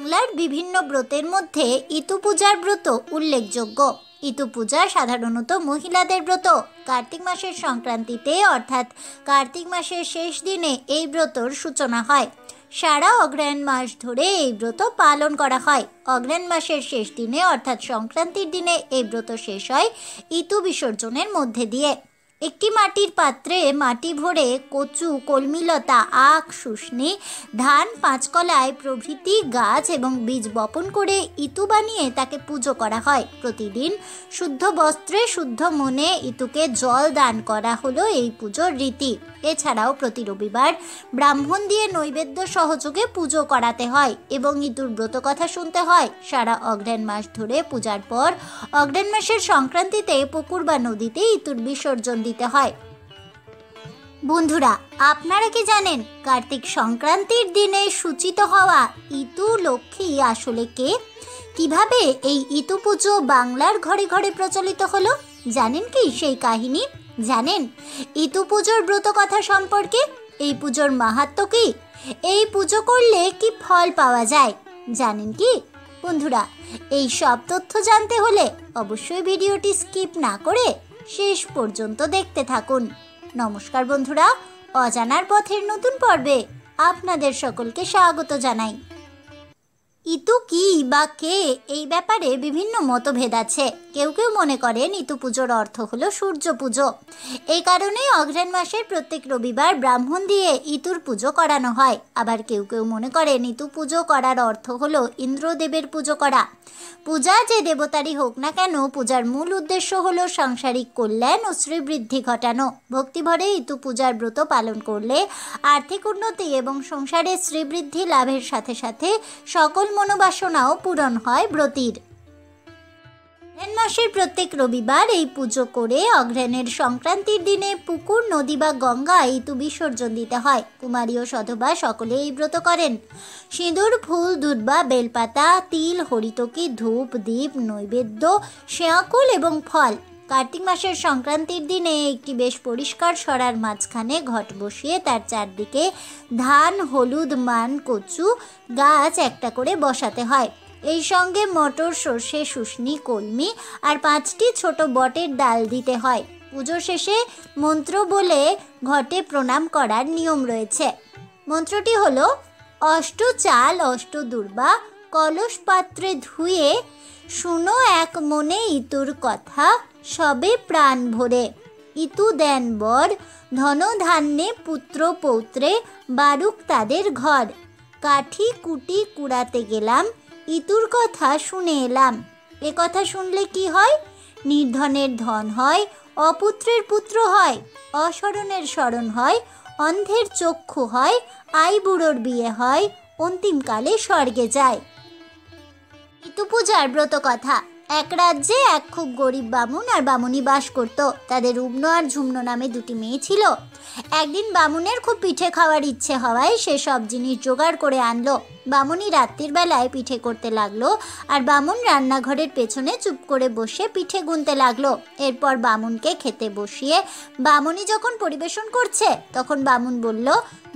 বাংলার বিভিন্ন ব্রতের মধ্যে ইতু পূজার ব্রত উল্লেখযোগ্য। ইতু পূজা সাধারণত মহিলাদের ব্রত। কার্তিক মাসের সংক্রান্তিতে অর্থাৎ কার্তিক মাসের শেষ দিনে এই ব্রতর সূচনা হয়। সারা অগ্রহায়ণ মাস ধরে এই ব্রত পালন করা হয়। অগ্রহায়ণ মাসের শেষ দিনে অর্থাৎ সংক্রান্তির দিনে এই ব্রত শেষ হয় ইতু বিসর্জনের মধ্যে দিয়ে। একটি মাটির পাত্রে মাটি ভরে কচু, কলমিলতা, আখ, শুষ্নি, ধান, পাঁচকলাই প্রভৃতি গাছ এবং বীজ বপন করে ইতু বানিয়ে তাকে পুজো করা হয়। প্রতিদিন শুদ্ধ বস্ত্রে শুদ্ধ মনে ইতুকে জল দান করা হলো এই পুজোর রীতি। এছাড়াও প্রতি রবিবার ব্রাহ্মণ দিয়ে নৈবেদ্য সহযোগে পুজো করাতে হয় এবং ইতুর ব্রত কথা শুনতে হয়। সারা অগ্রহায়ণ মাস ধরে পূজার পর অগ্রহায়ণ মাসের সংক্রান্তিতে পুকুর বা নদীতে ইতুর বিসর্জন দিতে হয়। বন্ধুরা, আপনারা কি জানেন কার্তিক সংক্রান্তির দিনে সূচিত হওয়া ইতু লক্ষ্মী আসলে কে? কিভাবে এই ইতু পুজো বাংলার ঘরে ঘরে প্রচলিত হলো? জানেন কি সেই কাহিনী? জানেন ইতু পুজোর ব্রত কথা সম্পর্কে? এই পুজোর মাহাত্ম্য কি? এই পুজো করলে কি ফল পাওয়া যায়? জানেন কি? বন্ধুরা, এই সব তথ্য জানতে হলে অবশ্যই ভিডিওটি স্কিপ না করে শেষ পর্যন্ত দেখতে থাকুন। নমস্কার বন্ধুরা, অজানার পথের নতুন পর্বে আপনাদের সকলকে স্বাগত জানাই। ইতু কি বা কে, এই ব্যাপারে বিভিন্ন মতভেদ আছে। কেউ কেউ মনে করেন ইতু পুজোর অর্থ হলো সূর্য পুজো। এই কারণেই অগ্রহায়ণ মাসের প্রত্যেক রবিবার ব্রাহ্মণ দিয়ে ইতুর পুজো করানো হয়। আবার কেউ কেউ মনে করেন ইতু পুজো করার অর্থ হলো ইন্দ্রদেবের পুজো করা। পূজা যে দেবতারই হোক না কেন, পূজার মূল উদ্দেশ্য হলো সাংসারিক কল্যাণ ও শ্রীবৃদ্ধি ঘটানো। ভক্তিভরে ইতু পূজার ব্রত পালন করলে আর্থিক উন্নতি এবং সংসারের শ্রীবৃদ্ধি লাভের সাথে সাথে সকল মনোবাসনাও পূরণ হয় ব্রতীর। অগ্রহায়ণ মাসের প্রত্যেক রবিবার এই পুজো করে অগ্রহায়ণের সংক্রান্তির দিনে পুকুর, নদী বা গঙ্গা ইতু বিসর্জন দিতে হয়। কুমারী ও সধবা সকলে এই ব্রত করেন। সিঁদুর, ফুল, দুর্বা, বেলপাতা, তিল, হরিতকি, ধূপ, দীপ, নৈবেদ্য, শেয়াকুল এবং ফল। কার্তিক মাসের সংক্রান্তির দিনে একটি বেশ পরিষ্কার সরার মাঝখানে ঘট বসিয়ে তার চারদিকে ধান, হলুদ, মান, কচু গাছ একটা করে বসাতে হয়। এই সঙ্গে মটর, সর্ষে, শুষ্নি, কলমি আর 5টি ছোট বটের ডাল দিতে হয়। পুজো শেষে মন্ত্র বলে ঘটে প্রণাম করার নিয়ম রয়েছে। মন্ত্রটি হলো: অষ্ট চাল অষ্ট দুর্বা কলস পাত্রে ধুয়ে, শুনো এক মনে ইতুর কথা সবে প্রাণ ভরে। ইতু দেন বর ধন ধান্যে পুত্র পৌত্রে, বারুক তাদের ঘর। কাঠি কুটি কুড়াতে গেলাম, ইতুর কথা শুনে এলাম। এ কথা শুনলে কি হয়? নির্ধনের ধন হয়, অপুত্রের পুত্র হয়, অশরণের শরণ হয়, অন্ধের চক্ষু হয়, আইবুড়োর বিয়ে হয়, অন্তিমকালে স্বর্গে যায়। ইতু পূজার ব্রত কথা। এক রাজ্যে এক খুব গরিব বামুন আর বামুনি বাস করত। তাদের উম্ন আর ঝুমনো নামে 2টি মেয়ে ছিল। একদিন বামুনের খুব পিঠে খাওয়ার ইচ্ছে হওয়ায় সে সব জিনিস জোগাড় করে আনলো। বামুনি রাত্রির বেলায় পিঠে করতে লাগলো আর বামুন রান্নাঘরের পেছনে চুপ করে বসে পিঠে গুনতে লাগলো। এরপর বামুনকে খেতে বসিয়ে বামুনি যখন পরিবেশন করছে তখন বামুন বলল,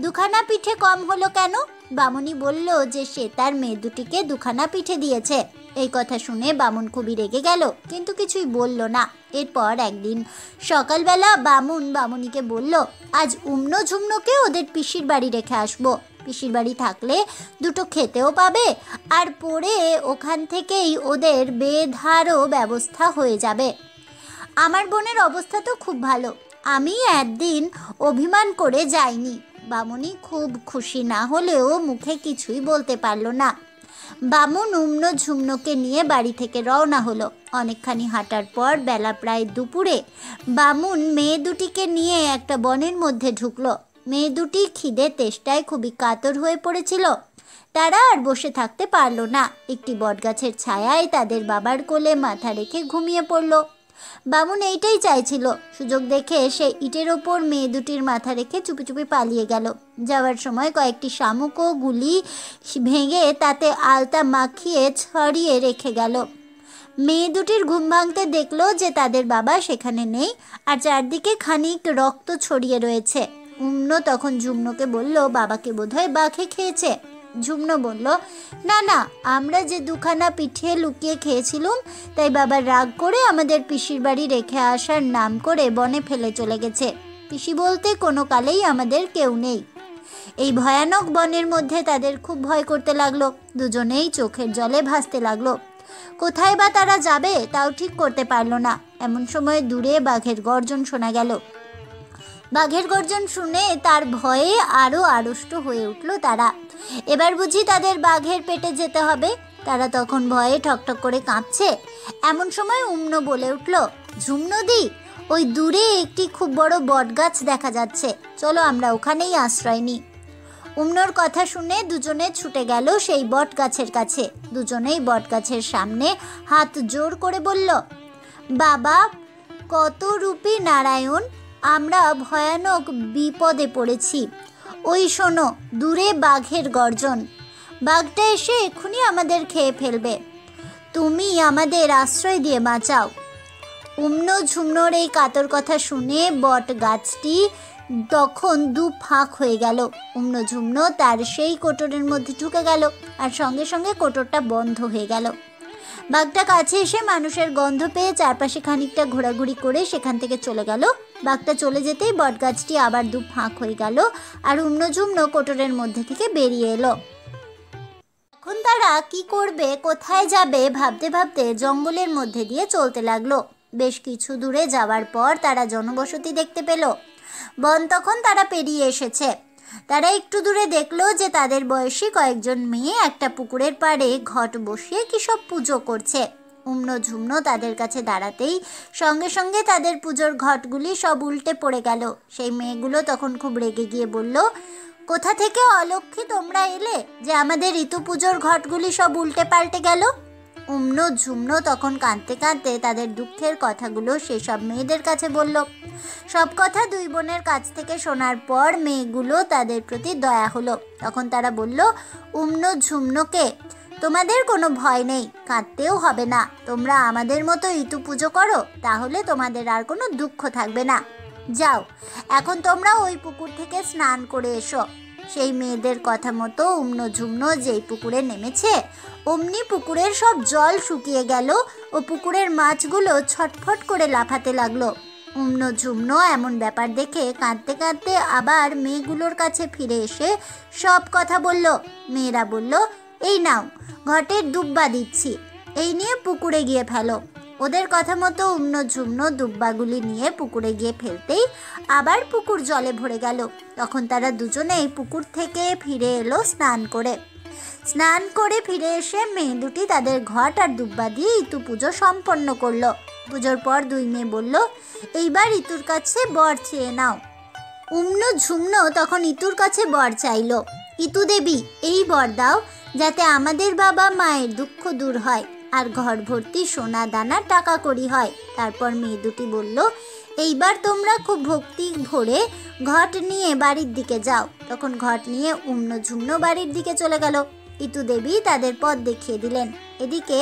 2খানা পিঠে কম হলো কেন? বামুনি বলল যে সে তার মেয়ে 2টিকে 2খানা পিঠে দিয়েছে। এই কথা শুনে বামুন খুবই রেগে গেল, কিন্তু কিছুই বলল না। এরপর একদিন সকালবেলা বামুন বামুনিকে বলল, আজ উম্ন ঝুমনোকে ওদের পিসির বাড়ি রেখে আসবো। পিসির বাড়ি থাকলে 2টো খেতেও পাবে আর পরে ওখান থেকেই ওদের বেধারও ব্যবস্থা হয়ে যাবে। আমার বোনের অবস্থা তো খুব ভালো, আমি একদিন অভিমান করে যাইনি। বামুনি খুব খুশি না হলেও মুখে কিছুই বলতে পারল না। বামুন উম্ন ঝুমনোকে নিয়ে বাড়ি থেকে রওনা হলো। অনেকখানি হাঁটার পর বেলা প্রায় দুপুরে বামুন মেয়ে 2টিকে নিয়ে একটা বনের মধ্যে ঢুকলো। মেয়ে 2টি খিদে তেষ্টায় খুবই কাতর হয়ে পড়েছিল। তারা আর বসে থাকতে পারল না। একটি বটগাছের ছায়ায় তাদের বাবার কোলে মাথা রেখে ঘুমিয়ে পড়ল। বামুন এইটাই চাইছিল। সুযোগ দেখে সে ইটের ওপর মেয়ে 2টির মাথা রেখে চুপি চুপি পালিয়ে গেল। যাওয়ার সময় কয়েকটি শামুক ও গুলি ভেঙে তাতে আলতা মাখিয়ে ছড়িয়ে রেখে গেল। মেয়ে 2টির ঘুম ভাঙতে দেখলো যে তাদের বাবা সেখানে নেই আর চারদিকে খানিক রক্ত ছড়িয়ে রয়েছে। উম্ন তখন ঝুমনোকে বলল, বাবাকে বোধহয় বাঘে খেয়েছে। ঝুমনো বলল, না না, আমরা যে দুখানা পিঠে লুকিয়ে খেয়েছিলুম, তাই বাবা রাগ করে আমাদের পিসির বাড়ি রেখে আসার নাম করে বনে ফেলে চলে গেছে। পিসি বলতে কোনো কালেই আমাদের কেউ নেই। এই ভয়ানক বনের মধ্যে তাদের খুব ভয় করতে লাগলো। দুজনেই চোখের জলে ভাসতে লাগলো। কোথায় বা তারা যাবে তাও ঠিক করতে পারলো না। এমন সময় দূরে বাঘের গর্জন শোনা গেল। বাঘের গর্জন শুনে তার ভয়ে আরো আড়ষ্ট হয়ে উঠল তারা। এবার বুঝি তাদের বাঘের পেটে যেতে হবে। তারা তখন ভয়ে ঠকঠক করে কাঁপছে। এমন সময় উম্নো বলে উঠল, ঝুমনদি, ওই দূরে একটি খুব বড় বটগাছ দেখা যাচ্ছে, চলো আমরা ওখানেই আশ্রয় নিই। উম্নোর কথা শুনে দুজনে ছুটে গেল সেই বট গাছের কাছে। দুজনেই বট গাছের সামনে হাত জোর করে বলল, বাবা কত রূপী নারায়ণ, আমরা ভয়ানক বিপদে পড়েছি। ওই শোনো, দূরে বাঘের গর্জন। বাঘটা এসে এক্ষুনি আমাদের খেয়ে ফেলবে। তুমি আমাদের আশ্রয় দিয়ে বাঁচাও। উম্নো ঝুমনোর এই কাতর কথা শুনে বট গাছটি তখন দু ফাঁক হয়ে গেল। উম্নো ঝুমনো তার সেই কোটরের মধ্যে ঢুকে গেল, আর সঙ্গে সঙ্গে কোটরটা বন্ধ হয়ে গেল। বাঘটা কাছে এসে মানুষের গন্ধ পেয়ে চারপাশে খানিকটা ঘোরাঘুরি করে সেখান থেকে চলে গেল। বাঘটা চলে যেতেই বটগাছটি আবার দু ফাঁক হয়ে গেল, আর উম্নো ঝুমনো কোটরের মধ্যে থেকে বেরিয়ে এলো। এখন তারা কি করবে, কোথায় যাবে ভাবতে ভাবতে জঙ্গলের মধ্যে দিয়ে চলতে লাগলো। বেশ কিছু দূরে যাওয়ার পর তারা জনবসতি দেখতে পেল। বন তখন তারা পেরিয়ে এসেছে। তারা একটু দূরে দেখলো যে তাদের বয়সী কয়েকজন মেয়ে একটা পুকুরের পাড়ে ঘট বসিয়ে কি সব পুজো করছে। উম্নো ঝুমনো তাদের কাছে দাঁড়াতেই সঙ্গে সঙ্গে তাদের পুজোর ঘটগুলি সব উল্টে পড়ে গেল। সেই মেয়েগুলো তখন খুব রেগে গিয়ে বলল, কোথা থেকে অলক্ষী তোমরা এলে যে আমাদের ঋতু পুজোর ঘটগুলি সব উল্টে পাল্টে গেল? উম্নো ঝুমনো তখন কাঁদতে কাঁদতে তাদের দুঃখের কথাগুলো সেসব মেয়েদের কাছে বলল। সব কথা দুই বোনের কাছ থেকে শোনার পর মেয়েগুলো তাদের প্রতি দয়া হলো। তখন তারা বলল, উম্নো ঝুমনোকে, তোমাদের কোনো ভয় নেই, কাঁদতেও হবে না। তোমরা আমাদের মতো ঋতু পুজো করো, তাহলে তোমাদের আর কোনো দুঃখ থাকবে না। যাও, এখন তোমরা ওই পুকুর থেকে স্নান করে এসো। সেই মেয়েদের কথা মতো উম্নো ঝুমনো যেই পুকুরে নেমেছে, অমনি পুকুরের সব জল শুকিয়ে গেল ও পুকুরের মাছগুলো ছটফট করে লাফাতে লাগলো। উম্নো ঝুমনো এমন ব্যাপার দেখে কাঁদতে কাঁদতে আবার মেয়েগুলোর কাছে ফিরে এসে সব কথা বলল। মেয়েরা বলল, এই নাও, ঘটের দুব্বা দিচ্ছি, এই নিয়ে পুকুরে গিয়ে ফেলো। ওদের কথা মতো উম্নো ঝুমনো দুব্বাগুলি নিয়ে পুকুরে গিয়ে ফেলতেই আবার পুকুর জলে ভরে গেল। তখন তারা দুজনেই পুকুর থেকে ফিরে এলো স্নান করে। স্নান করে ফিরে এসে মেয়ে দুটি তাদের ঘট আর দুব্বা দিয়ে ঋতু পুজো সম্পন্ন করলো। পুজোর পর দুই মেয়ে বলল, এইবার ঋতুর কাছে বর চেয়ে নাও। উম্নো ঝুমনো তখন ঋতুর কাছে বর চাইল, ঋতু দেবী, এই বর দাও যাতে আমাদের বাবা মায়ের দুঃখ দূর হয় আর ঘর ভর্তি সোনা দানা টাকা কড়ি হয়। তারপর মেয়ে দুটি বলল, এইবার তোমরা খুব ভক্তি ভরে ঘট নিয়ে বাড়ির দিকে যাও। তখন ঘট নিয়ে উম্নো ঝুমনো বাড়ির দিকে চলে গেল। ঋতু দেবী তাদের পথ দেখিয়ে দিলেন। এদিকে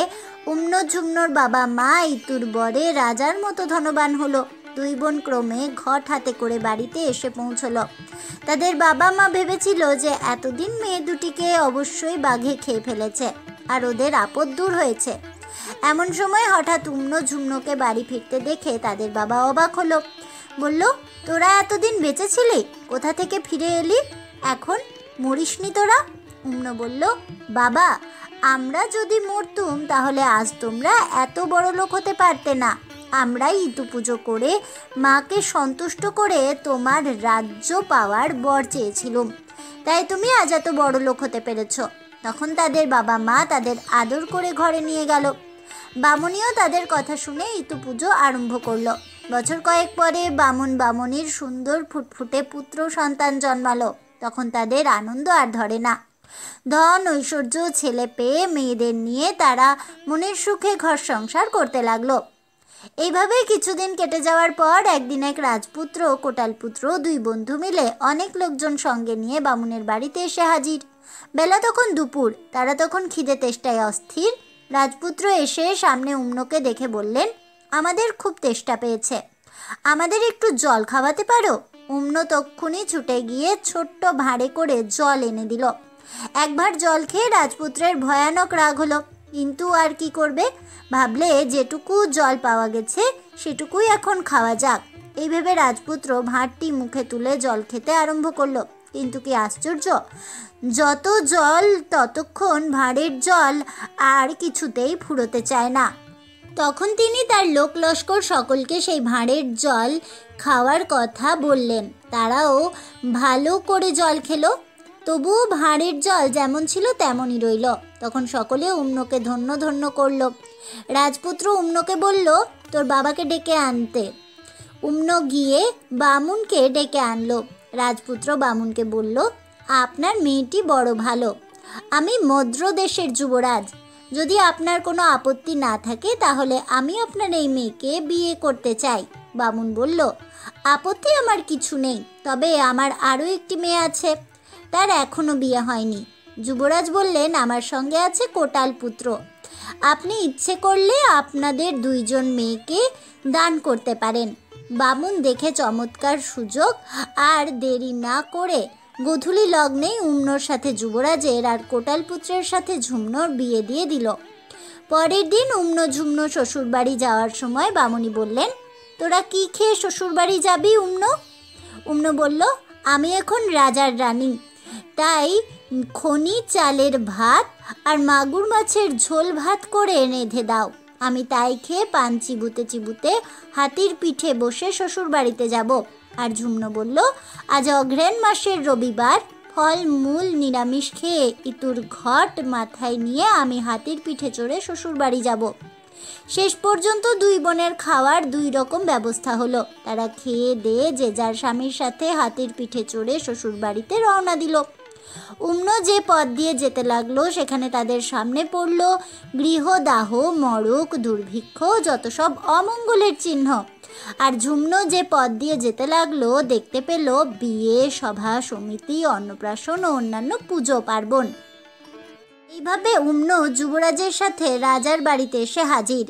উম্নো ঝুমনোর বাবা মা ঋতুর বরে রাজার মতো ধনবান হলো। দুই বোন ক্রমে ঘট হাতে করে বাড়িতে এসে পৌঁছলো। তাদের বাবা মা ভেবেছিল যে এতদিন মেয়ে দুটিকে অবশ্যই বাঘে খেয়ে ফেলেছে আর ওদের আপদ দূর হয়েছে। এমন সময় হঠাৎ উম্নো ঝুমনোকে বাড়ি ফিরতে দেখে তাদের বাবা অবাক হলো। বলল, তোরা এতদিন বেঁচে ছিলি, কোথা থেকে ফিরে এলি? এখন মরিসনি তোরা? উম্নো বলল, বাবা, আমরা যদি মরতুম তাহলে আজ তোমরা এত বড় লোক হতে পারতে না। আমরাই ঋতু পুজো করে মাকে সন্তুষ্ট করে তোমার রাজ্য পাওয়ার বর চেয়েছিলুম, তাই তুমি আজ এত বড় লোক হতে পেরেছ। তখন তাদের বাবা মা তাদের আদর করে ঘরে নিয়ে গেল। বামুনিও তাদের কথা শুনে ঋতু পুজো আরম্ভ করলো। বছর কয়েক পরে বামুন বামুনির সুন্দর ফুটফুটে পুত্র সন্তান জন্মালো। তখন তাদের আনন্দ আর ধরে না। ধন ঐশ্বর্য ছেলে পেয়ে মেয়েদের নিয়ে তারা মনের সুখে ঘর সংসার করতে লাগলো। এইভাবে কিছুদিন কেটে যাওয়ার পর একদিন এক রাজপুত্র ও কোটালপুত্র দুই বন্ধু মিলে অনেক লোকজন সঙ্গে নিয়ে বামুনের বাড়িতে এসে হাজির। বেলা তখন দুপুর, তারা তখন খিদে তেষ্টায় অস্থির। রাজপুত্র এসে সামনে উম্নোকে দেখে বললেন, আমাদের খুব তেষ্টা পেয়েছে, আমাদের একটু জল খাওয়াতে পারো? উম্নো তক্ষুনি ছুটে গিয়ে ছোট্ট ভাঁড়ে করে জল এনে দিল। একবার জল খেয়ে রাজপুত্রের ভয়ানক রাগ হলো, কিন্তু আর কি করবে, ভাবলে যেটুকু জল পাওয়া গেছে সেটুকুই এখন খাওয়া যাক। এই ভেবে রাজপুত্র ভাঁড়টি মুখে তুলে জল খেতে আরম্ভ করলো। কিন্তু কি আশ্চর্য, যত জল ততক্ষণ ভাঁড়ের জল আর কিছুতেই ফুরোতে চায় না। তখন তিনি তার লোক লস্কর সকলকে সেই ভাঁড়ের জল খাওয়ার কথা বললেন। তারাও ভালো করে জল খেলো, তবুও ভাঁড়ের জল যেমন ছিল তেমনই রইল। তখন সকলে উম্নকে ধন্য ধন্য করল। রাজপুত্র উম্নকে বলল, তোর বাবাকে ডেকে আনতে। উম্ন গিয়ে বামুনকে ডেকে আনলো। রাজপুত্র বামুনকে বলল, আপনার মেয়েটি বড় ভালো, আমি মদ্র দেশের যুবরাজ, যদি আপনার কোনো আপত্তি না থাকে তাহলে আমি আপনার এই মেয়েকে বিয়ে করতে চাই। বামুন বলল, আপত্তি আমার কিছু নেই, তবে আমার আরও একটি মেয়ে আছে, তার এখনও বিয়ে হয়নি। যুবরাজ বললেন, আমার সঙ্গে আছে কোটাল পুত্র, আপনি ইচ্ছে করলে আপনাদের দুইজন মেয়েকে দান করতে পারেন। বামুন দেখে চমৎকার সুযোগ, আর দেরি না করে গোধূলি লগ্নেই উম্নর সাথে যুবরাজের আর কোটাল পুত্রের সাথে ঝুমনোর বিয়ে দিয়ে দিল। পরের দিন উম্ন ঝুমনো শ্বশুরবাড়ি যাওয়ার সময় বামুনি বললেন, তোরা কি খেয়ে শ্বশুরবাড়ি যাবি উম্ন? উম্ন বলল, আমি এখন রাজার রানী, তাই খনি চালের ভাত আর মাগুর মাছের ঝোল ভাত করে রেঁধে দাও, আমি তাই খেয়ে পান চিবুতে চিবুতে হাতির পিঠে বসে শ্বশুর বাড়িতে যাব। আর ঝুমনো বলল, আজ অগ্রহায়ণ মাসের রবিবার, ফল মূল নিরামিষ খেয়ে ইতুর ঘট মাথায় নিয়ে আমি হাতির পিঠে চড়ে শ্বশুর বাড়ি যাব। শেষ পর্যন্ত দুই বোনের খাওয়ার দুই রকম ব্যবস্থা হলো। তারা খেয়ে দিয়ে যে যার স্বামীর সাথে হাতির পিঠে চড়ে শ্বশুর বাড়িতে রওনা দিল। উম্ন যে পথ দিয়ে যেতে লাগলো সেখানে তাদের সামনে পড়ল গৃহদাহ, মরক, দুর্ভিক্ষ, যত সব অমঙ্গলের চিহ্ন। আর ঝুমনো যে পথ দিয়ে যেতে লাগলো দেখতে পেল বিয়ে, সভা সমিতি, অন্নপ্রাশন ও অন্যান্য পুজো পার্বণ। এইভাবে উম্ন যুবরাজের সাথে রাজার বাড়িতে এসে হাজির।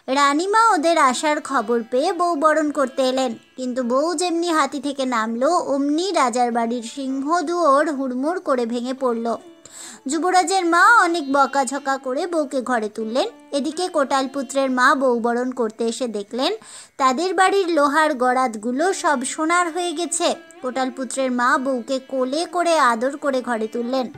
রানীমা ওদের আসার খবর পেয়ে বউ বরণ করতে এলেন, কিন্তু বউ যেমনি হাতি থেকে নামলো অমনি রাজার বাড়ির সিংহদুয়ার হুড়মুড় করে ভেঙে পড়ল। যুবরাজের মা অনেক বকাঝকা করে বউকে ঘরে তুললেন। এদিকে কোটাল পুত্রের মা বউ বরণ করতে এসে দেখলেন তাদের বাড়ির লোহার গরাদগুলো সব সোনার হয়ে গেছে। কোটাল পুত্রের মা বউকে কোলে করে আদর করে ঘরে তুললেন।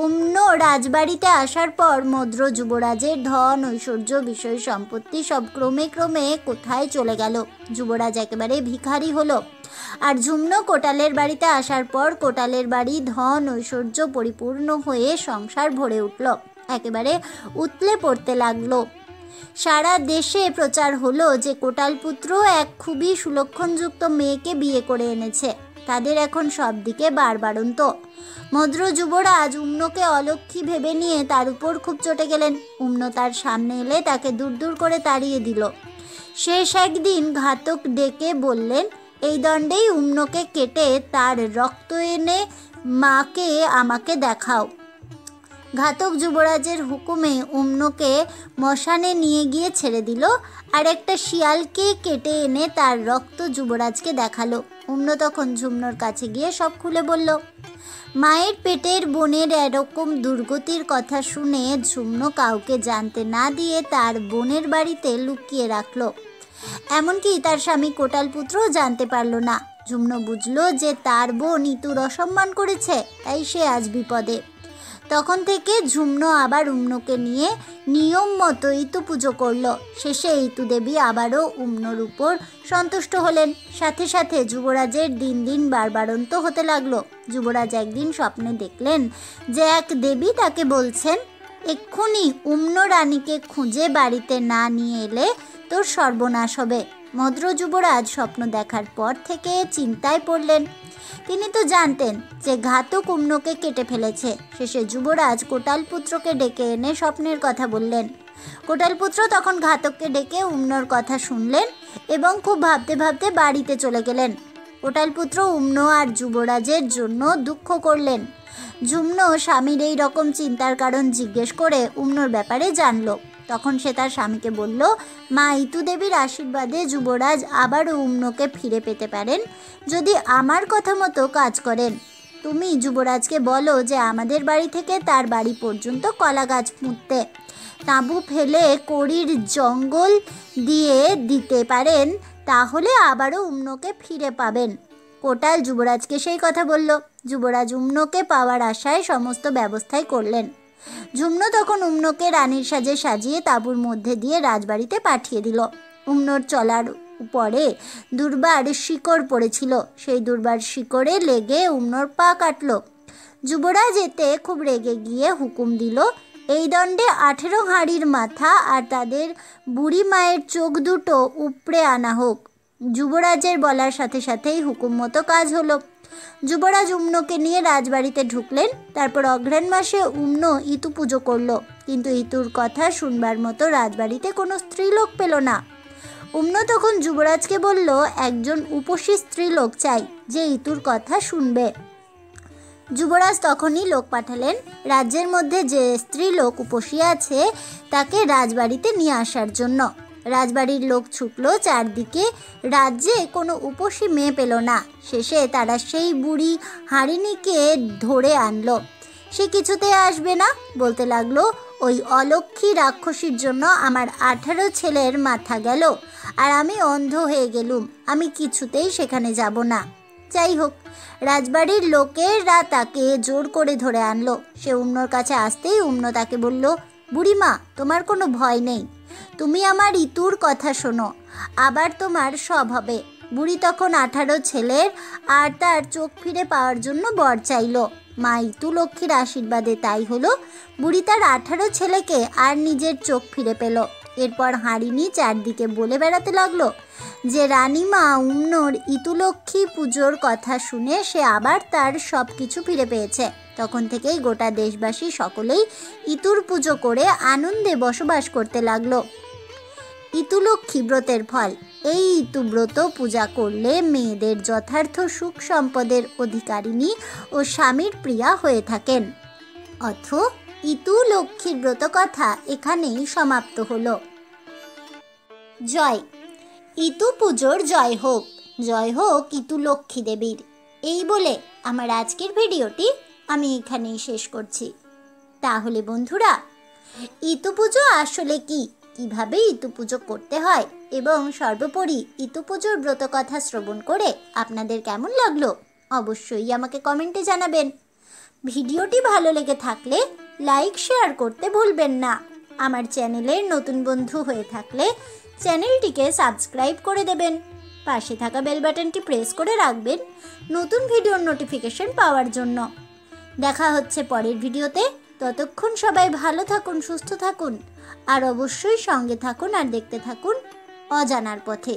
উম্ন রাজবাড়িতে আসার পর মদ্র যুবরাজের ধন, ঐশ্বর্য, বিষয় সম্পত্তি সব ক্রমে ক্রমে কোথায় চলে গেল। যুবরাজ একেবারে ভিখারি হলো। আর ঝুমনো কোটালের বাড়িতে আসার পর কোটালের বাড়ি ধন ঐশ্বর্য পরিপূর্ণ হয়ে সংসার ভরে উঠল, একেবারে উতলে পড়তে লাগলো। সারা দেশে প্রচার হলো যে কোটাল পুত্র এক খুবই সুলক্ষণযুক্ত মেয়েকে বিয়ে করে এনেছে। তাদের এখন সব দিকে বাড়বাড়ন্ত। মদ্র যুবরাজ উম্নকে অলক্ষী ভেবে নিয়ে তার উপর খুব চটে গেলেন। উম্ন তার সামনে এলে তাকে দূর দূর করে তাড়িয়ে দিল। শেষ একদিন ঘাতক ডেকে বললেন, এই দণ্ডেই উম্নকে কেটে তার রক্ত এনে মাকে আমাকে দেখাও। ঘাতক যুবরাজের হুকুমে উম্নকে মশানে নিয়ে গিয়ে ছেড়ে দিল, আর একটা শিয়ালকে কেটে এনে তার রক্ত যুবরাজকে দেখালো। উম্ন তখন ঝুমনোর কাছে গিয়ে সব খুলে বলল। মায়ের পেটের বোনের এরকম দুর্গতির কথা শুনে ঝুমনো কাউকে জানতে না দিয়ে তার বোনের বাড়িতে লুকিয়ে রাখলো। এমনকি তার স্বামী কোটাল পুত্রও জানতে পারল না। ঝুমনো বুঝলো যে তার বোন ইতুর অসম্মান করেছে, তাই সে আজ বিপদে। তখন থেকে ঝুমনো আবার উম্নকে নিয়ে নিয়ম মতো ইতু পুজো করলো। শেষে ইতু দেবী আবারও উম্নর উপর সন্তুষ্ট হলেন। সাথে সাথে যুবরাজের দিন দিন বাড়বাড়ন্ত হতে লাগলো। যুবরাজ একদিন স্বপ্নে দেখলেন যে এক দেবী তাকে বলছেন, এক্ষুনি উম্ন রানীকে খুঁজে বাড়িতে না নিয়ে এলে তোর সর্বনাশ হবে। মদ্র যুবরাজ স্বপ্ন দেখার পর থেকে চিন্তায় পড়লেন। তিনি তো জানতেন যে ঘাতক উম্নকে কেটে ফেলেছে। শেষে যুবরাজ কোটাল পুত্রকে ডেকে এনে স্বপ্নের কথা বললেন। কোটাল পুত্র তখন ঘাতককে ডেকে উম্নর কথা শুনলেন এবং খুব ভাবতে ভাবতে বাড়িতে চলে গেলেন। কোটাল পুত্র উম্ন আর যুবরাজের জন্য দুঃখ করলেন। ঝুমনো স্বামীর এই রকম চিন্তার কারণ জিজ্ঞেস করে উম্নর ব্যাপারে জানলো। তখন সে তার স্বামীকে বলল, মা ইতু দেবীর আশীর্বাদে যুবরাজ আবারও উম্নকে ফিরে পেতে পারেন যদি আমার কথা মতো কাজ করেন। তুমি যুবরাজকে বলো যে আমাদের বাড়ি থেকে তার বাড়ি পর্যন্ত কলা গাছ পুঁততে, তাঁবু ফেলে কড়ির জঙ্গল দিয়ে দিতে পারেন, তাহলে আবারও উম্নকে ফিরে পাবেন। কোটাল যুবরাজকে সেই কথা বলল। যুবরাজ উম্নকে পাওয়ার আশায় সমস্ত ব্যবস্থাই করলেন। ঝুম্ন তখন উম্নকে রানীর সাজে সাজিয়ে তাঁবুর মধ্যে দিয়ে রাজবাড়িতে পাঠিয়ে দিল। উম্নর চলার উপরে দুর্বার শিকড় পড়েছিল, সেই দুর্বার শিকড়ে লেগে উম্নর পা কাটল। যুবরাজ এতে খুব রেগে গিয়ে হুকুম দিল, এই দণ্ডে 18 হাঁড়ির মাথা আর তাদের বুড়ি মায়ের চোখ দুটো উপড়ে আনা হোক। যুবরাজের বলার সাথে সাথেই হুকুম মতো কাজ হলো। যুবরাজ উম্নকে নিয়ে রাজবাড়িতে ঢুকলেন। তারপর অঘ্রাণ মাসে উম্ন ইতু পুজো করলো, কিন্তু ইতুর কথা শুনবার মতো রাজবাড়িতে কোনো স্ত্রীলোক পেল না। উম্ন তখন যুবরাজকে বলল, একজন উপসী স্ত্রীলোক চাই যে ইতুর কথা শুনবে। যুবরাজ তখনই লোক পাঠালেন, রাজ্যের মধ্যে যে স্ত্রীলোক উপসী আছে তাকে রাজবাড়িতে নিয়ে আসার জন্য। রাজবাড়ির লোক ছুটল চারদিকে, রাজ্যে কোনো উপসী মেয়ে পেল না। শেষে তারা সেই বুড়ি হারিণীকে ধরে আনলো। সে কিছুতে আসবে না, বলতে লাগলো, ওই অলক্ষী রাক্ষসীর জন্য আমার 18 ছেলের মাথা গেল, আর আমি অন্ধ হয়ে গেলুম, আমি কিছুতেই সেখানে যাব না। যাই হোক, রাজবাড়ির লোকেরা তাকে জোর করে ধরে আনলো। সে উম্নর কাছে আসতেই উম্ন তাকে বলল, বুড়িমা, তোমার কোনো ভয় নেই, তুমি আমার ইতুর কথা শোনো, আবার তোমার সব হবে। বুড়ি তখন 18 ছেলের আর তার চোখ ফিরে পাওয়ার জন্য বর চাইল। মা ইতু লক্ষ্মীর আশীর্বাদে তাই হলো। বুড়ি তার 18 ছেলেকে আর নিজের চোখ ফিরে পেল। এরপর হারিণী চারদিকে বলে বেড়াতে লাগলো যে রানীমা উম্নর ইতুলক্ষ্মী পুজোর কথা শুনে সে আবার তার সব কিছু ফিরে পেয়েছে। তখন থেকেই গোটা দেশবাসী সকলেই ইতুর পুজো করে আনন্দে বসবাস করতে লাগলো। ইতুলক্ষ্মী ব্রতের ফল। এই ইতুব্রত পূজা করলে মেয়েদের যথার্থ সুখ সম্পদের অধিকারিণী ও স্বামীর প্রিয়া হয়ে থাকেন। অথ ইতু লক্ষ্মীর ব্রত কথা এখানেই সমাপ্ত হলো। জয়। ইতু পুজোর জয় হোক, জয় হোক ইতু লক্ষ্মী দেবীর। এই বলে আমার আজকের ভিডিওটি আমি এখানেই শেষ করছি। তাহলে বন্ধুরা, ইতু পুজো আসলে কি, কিভাবে ইতু পুজো করতে হয় এবং সর্বোপরি ইতু পুজোর ব্রত কথা শ্রবণ করে আপনাদের কেমন লাগলো অবশ্যই আমাকে কমেন্টে জানাবেন। ভিডিওটি ভালো লেগে থাকলে লাইক শেয়ার করতে ভুলবেন না। আমার চ্যানেলের নতুন বন্ধু হয়ে থাকলে চ্যানেলটিকে সাবস্ক্রাইব করে দেবেন। পাশে থাকা বেল বাটনটি প্রেস করে রাখবেন নতুন ভিডিওর নোটিফিকেশন পাওয়ার জন্য। দেখা হচ্ছে পরের ভিডিওতে। ততক্ষণ সবাই ভালো থাকুন, সুস্থ থাকুন, আর অবশ্যই সঙ্গে থাকুন আর দেখতে থাকুন অজানার পথে।